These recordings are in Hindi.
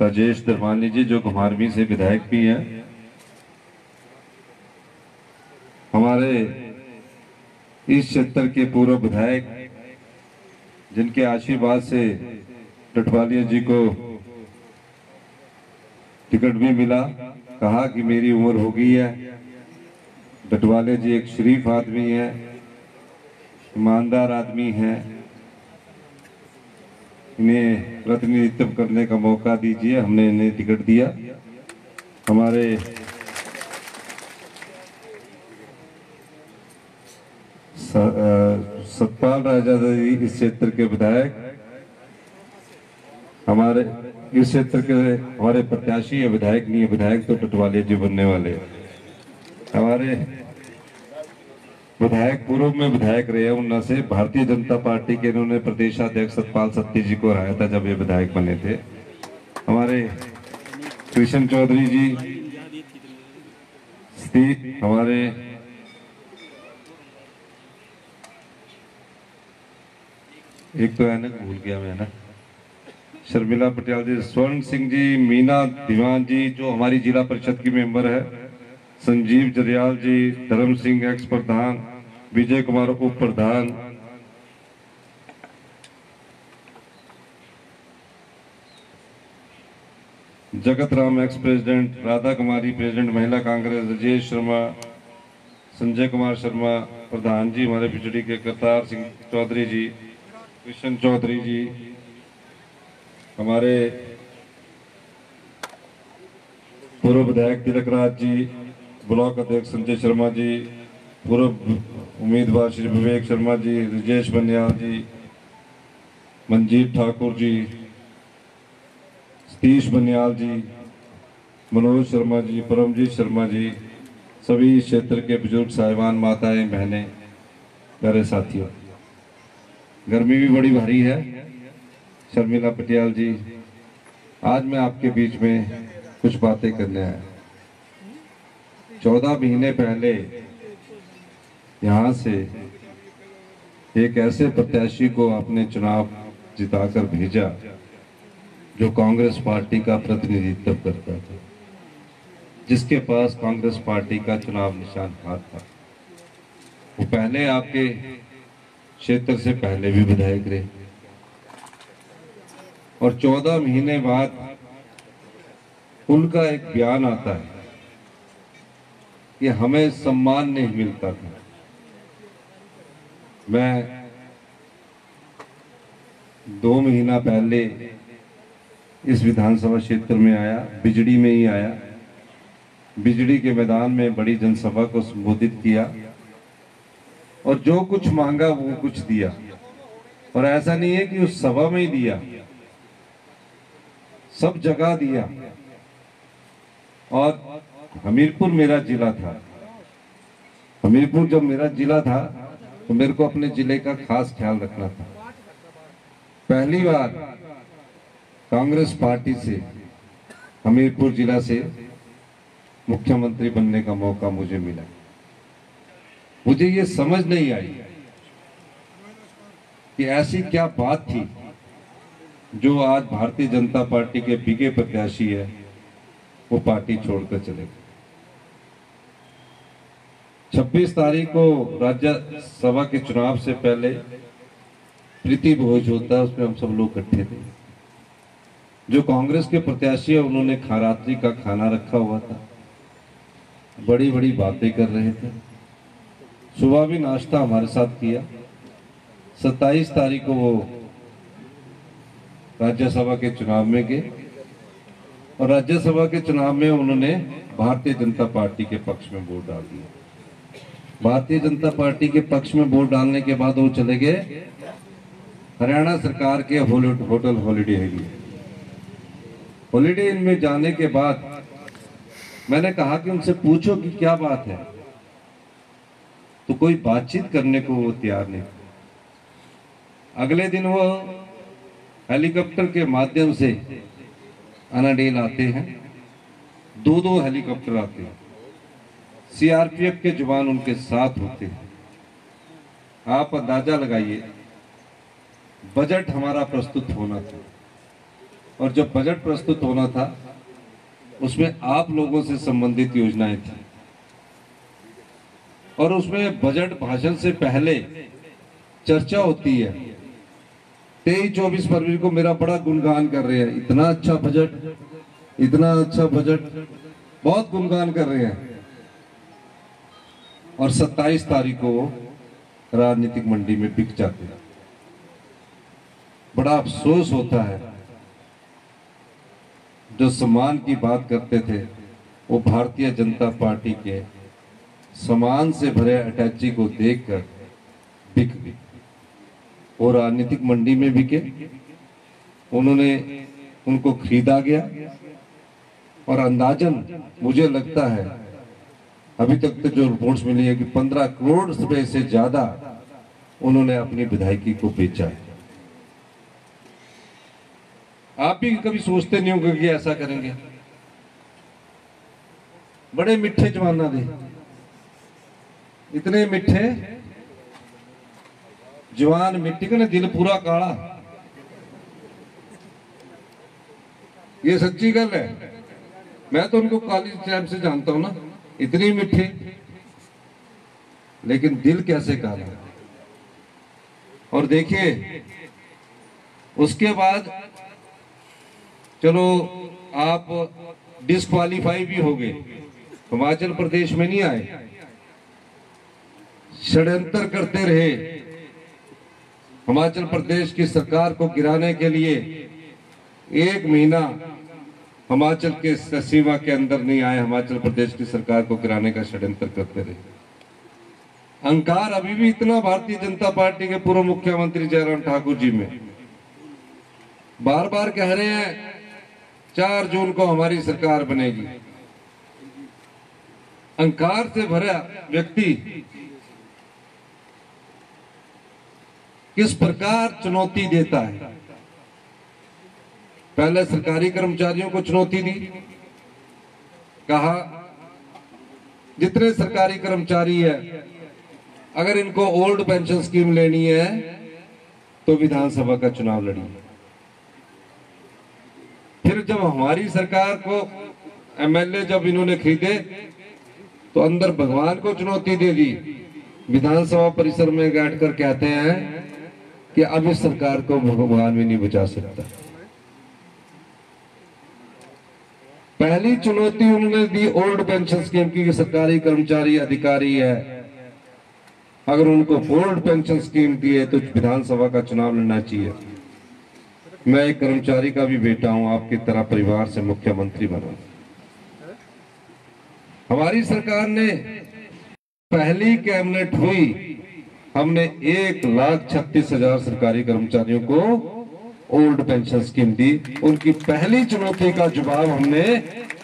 राजेश धर्मानी जी जो घुमारवीं से विधायक भी हैं, हमारे इस क्षेत्र के पूर्व विधायक जिनके आशीर्वाद से डडवालिया जी को टिकट भी मिला, कहा कि मेरी उम्र हो गई है। डडवालिया जी एक शरीफ आदमी है, ईमानदार आदमी है, इन्हें प्रतिनिधित्व करने का मौका दीजिए। हमने इन्हें टिकट दिया। हमारे सतपाल राजा जी इस क्षेत्र के विधायक, हमारे इस क्षेत्र के हमारे प्रत्याशी है, विधायक नहीं है, विधायक तो डडवालिया जी बनने वाले। हमारे विधायक पूर्व में विधायक रहे उन्ना से भारतीय जनता पार्टी के, इन्होंने प्रदेशाध्यक्ष सतपाल सत्ती जी को हराया था जब ये विधायक बने थे। हमारे कृष्ण चौधरी जी, हमारे एक तो है ना, भूल गया मैं ना, शर्मिला पटियाल जी, स्वर्ण सिंह जी, मीना दीवान जी जो हमारी जिला परिषद की मेंबर है, संजीव जरियाल जी, धर्म सिंह एक्स प्रधान, विजय कुमार उप प्रधान, Jagat Ram ex president, Radha Kumari president महिला कांग्रेस, राजेश शर्मा, संजय कुमार शर्मा प्रधान जी, हमारे बिजड़ी के करतार सिंह चौधरी जी, कृष्ण चौधरी जी, हमारे पूर्व विधायक तिलक राज जी, ब्लॉक अध्यक्ष संजय शर्मा जी, पूर्व उम्मीदवार श्री विवेक शर्मा जी, राजेश बनियाल जी, मंजीत ठाकुर जी, सतीश बनियाल जी, मनोज शर्मा जी, परमजीत शर्मा जी, सभी क्षेत्र के बुजुर्ग साहिबान, माताएं, बहनें, प्यारे साथियों, गर्मी भी बड़ी भारी है। शर्मिला पटियाल जी, आज मैं आपके बीच में कुछ बातें करने आया। 14 महीने पहले यहाँ से एक ऐसे प्रत्याशी को आपने चुनाव जिताकर भेजा जो कांग्रेस पार्टी का प्रतिनिधित्व करता था, जिसके पास कांग्रेस पार्टी का चुनाव निशान हाथ था। वो पहले आपके क्षेत्र से पहले भी विधायक रहे और 14 महीने बाद उनका एक बयान आता है कि हमें सम्मान नहीं मिलता था। मैं 2 महीना पहले इस विधानसभा क्षेत्र में आया, बिजड़ी में ही आया, बिजड़ी के मैदान में बड़ी जनसभा को संबोधित किया और जो कुछ मांगा वो कुछ दिया। और ऐसा नहीं है कि उस सभा में ही दिया, सब जगह दिया। और हमीरपुर मेरा जिला था, हमीरपुर जब मेरा जिला था तो मेरे को अपने जिले का खास ख्याल रखना था। पहली बार कांग्रेस पार्टी से हमीरपुर जिला से मुख्यमंत्री बनने का मौका मुझे मिला। मुझे ये समझ नहीं आई कि ऐसी क्या बात थी जो आज भारतीय जनता पार्टी के बिके प्रत्याशी है वो पार्टी छोड़कर चले गए। 26 तारीख को राज्यसभा के चुनाव से पहले प्रीति भोज होता है, उसमें हम सब लोग इकट्ठे थे। जो कांग्रेस के प्रत्याशी है उन्होंने खरात्रि का खाना रखा हुआ था, बड़ी बड़ी बातें कर रहे थे। सुबह भी नाश्ता हमारे साथ किया। 27 तारीख को वो राज्यसभा के चुनाव में गए और राज्यसभा के चुनाव में उन्होंने भारतीय जनता पार्टी के पक्ष में वोट डाल दिया। भारतीय जनता पार्टी के पक्ष में वोट डालने के बाद वो चले गए हरियाणा सरकार के होटल हॉलिडे इन में जाने के बाद मैंने कहा कि उनसे पूछो कि क्या बात है, तो कोई बातचीत करने को वो तैयार नहीं। अगले दिन वो हेलीकॉप्टर के माध्यम से अनाडेल आते हैं, 2-2 हेलीकॉप्टर आते हैं, सीआरपीएफ के जवान उनके साथ होते हैं। आप अंदाजा लगाइए, बजट हमारा प्रस्तुत होना था, और जब बजट प्रस्तुत होना था उसमें आप लोगों से संबंधित योजनाएं थी, और उसमें बजट भाषण से पहले चर्चा होती है। 23-24 फरवरी को मेरा बड़ा गुणगान कर रहे हैं, इतना अच्छा बजट, इतना अच्छा बजट, बहुत गुणगान कर रहे हैं। और 27 तारीख को राजनीतिक मंडी में बिक जाते हैं। बड़ा अफसोस होता है, जो सम्मान की बात करते थे वो भारतीय जनता पार्टी के सम्मान से भरे अटैची को देखकर बिक गए। वो राजनीतिक मंडी में बिके, उनको खरीदा गया, और अंदाजन मुझे लगता है अभी तक तो जो रिपोर्ट्स मिली है कि 15 करोड़ रुपए से ज्यादा उन्होंने अपनी विधायकी को बेचा है। आप भी कभी सोचते नहीं होंगे कि ऐसा करेंगे। बड़े मिठे जवाना दे, इतने मिठे जवान मिट्टी का ना, दिल पूरा काला। ये सच्ची गल है। मैं तो उनको कॉलेज टाइम से जानता हूं ना, इतनी मिठे, लेकिन दिल कैसे काला। और देखिए उसके बाद चलो आप डिस्क्वालीफाई भी हो गए, हिमाचल प्रदेश में नहीं आए, षड्यंत्र करते रहे। हिमाचल प्रदेश की सरकार को गिराने के लिए 1 महीना हिमाचल के सीमा के अंदर नहीं आए, हिमाचल प्रदेश की सरकार को गिराने का षड्यंत्र करते रहे। अहंकार अभी भी इतना भारतीय जनता पार्टी के पूर्व मुख्यमंत्री जयराम ठाकुर जी में, बार बार कह रहे हैं 4 जून को हमारी सरकार बनेगी। अहंकार से भरा व्यक्ति किस प्रकार चुनौती देता है। पहले सरकारी कर्मचारियों को चुनौती दी, कहा जितने सरकारी कर्मचारी है अगर इनको ओल्ड पेंशन स्कीम लेनी है तो विधानसभा का चुनाव लड़िए। फिर जब हमारी सरकार को एमएलए जब इन्होंने खरीदे तो अंदर भगवान को चुनौती दे दी। विधानसभा परिसर में बैठकर कहते हैं कि अब इस सरकार को भगवान भी नहीं बचा सकता। पहली चुनौती उन्होंने दी ओल्ड पेंशन स्कीम की, सरकारी कर्मचारी अधिकारी है, अगर उनको ओल्ड पेंशन स्कीम दिए तो विधानसभा का चुनाव लड़ना चाहिए। मैं एक कर्मचारी का भी बेटा हूं, आपकी तरह परिवार से मुख्यमंत्री बना। हमारी सरकार ने पहली कैबिनेट हुई, हमने 1,36,000 सरकारी कर्मचारियों को ओल्ड पेंशन स्कीम दी। उनकी पहली चुनौती का जवाब हमने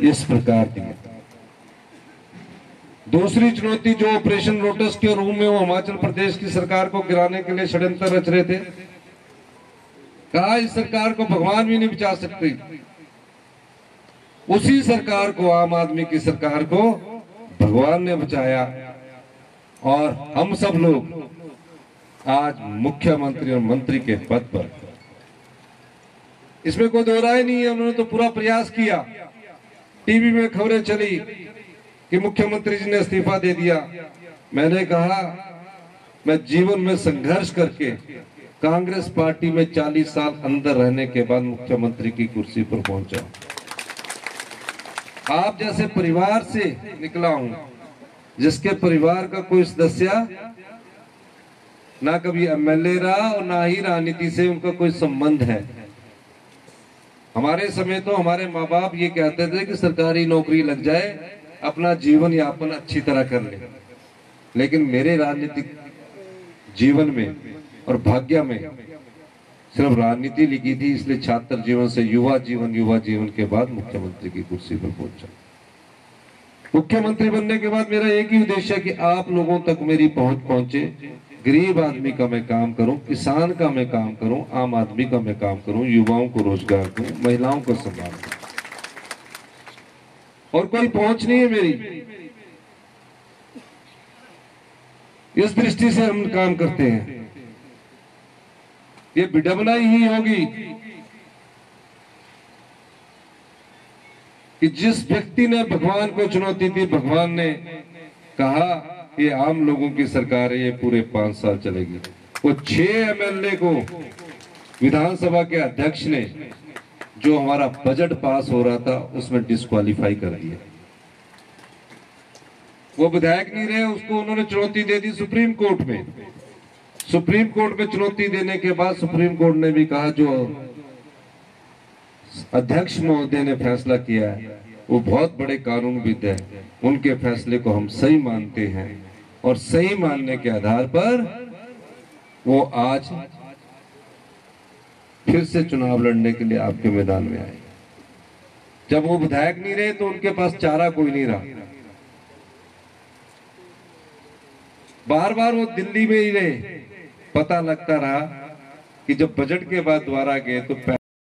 इस प्रकार दिया। दूसरी चुनौती जो ऑपरेशन लोटस के रूम में वो हिमाचल प्रदेश की सरकार को गिराने के लिए षड्यंत्र रच रहे थे, कहा इस सरकार को भगवान भी नहीं बचा सकते। उसी सरकार को, आम आदमी की सरकार को भगवान ने बचाया और हम सब लोग आज मुख्यमंत्री और मंत्री के पद पर। इसमें कोई दो राय नहीं है। उन्होंने तो पूरा प्रयास किया। टीवी में खबरें चली कि मुख्यमंत्री जी ने इस्तीफा दे दिया। मैंने कहा मैं जीवन में संघर्ष करके कांग्रेस पार्टी में 40 साल अंदर रहने के बाद मुख्यमंत्री की कुर्सी पर पहुंचा। आप जैसे परिवार से निकला हूं, जिसके परिवार का कोई सदस्य ना कभी एमएलए रहा और ना ही राजनीति से उनका कोई संबंध है। हमारे समय तो हमारे माँ बाप ये कहते थे कि सरकारी नौकरी लग जाए, अपना जीवन यापन अच्छी तरह कर ले। लेकिन मेरे राजनीतिक जीवन में और भाग्य में सिर्फ राजनीति लिखी थी, इसलिए छात्र जीवन से युवा जीवन के बाद मुख्यमंत्री की कुर्सी पर पहुंचा। मुख्यमंत्री बनने के बाद मेरा एक ही उद्देश्य है कि आप लोगों तक मेरी पहुंच पहुंचे। गरीब आदमी का मैं काम करूं, किसान का मैं काम करूं, आम आदमी का मैं काम करूं, युवाओं को रोजगार दूं, महिलाओं को सम्मान दूं। और कोई पहुंच नहीं है मेरी। इस दृष्टि से हम काम करते हैं। ये विडंबना ही होगी कि जिस व्यक्ति ने भगवान को चुनौती दी, भगवान ने कहा ये आम लोगों की सरकार है, ये पूरे 5 साल चलेगी। वो 6 एमएलए को विधानसभा के अध्यक्ष ने, जो हमारा बजट पास हो रहा था, उसमें डिस्क्वालीफाई कर दिया। वो विधायक नहीं रहे, उसको उन्होंने चुनौती दे दी सुप्रीम कोर्ट में। सुप्रीम कोर्ट में चुनौती देने के बाद सुप्रीम कोर्ट ने भी कहा जो अध्यक्ष महोदय ने फैसला किया है वो बहुत बड़े कानूनविद है, उनके फैसले को हम सही मानते हैं, और सही मानने के आधार पर वो आज फिर से चुनाव लड़ने के लिए आपके मैदान में आए। जब वो विधायक नहीं रहे तो उनके पास चारा कोई नहीं रहा, बार बार वो दिल्ली में ही रहे। पता लगता रहा कि जब बजट के बाद दोबारा गए तो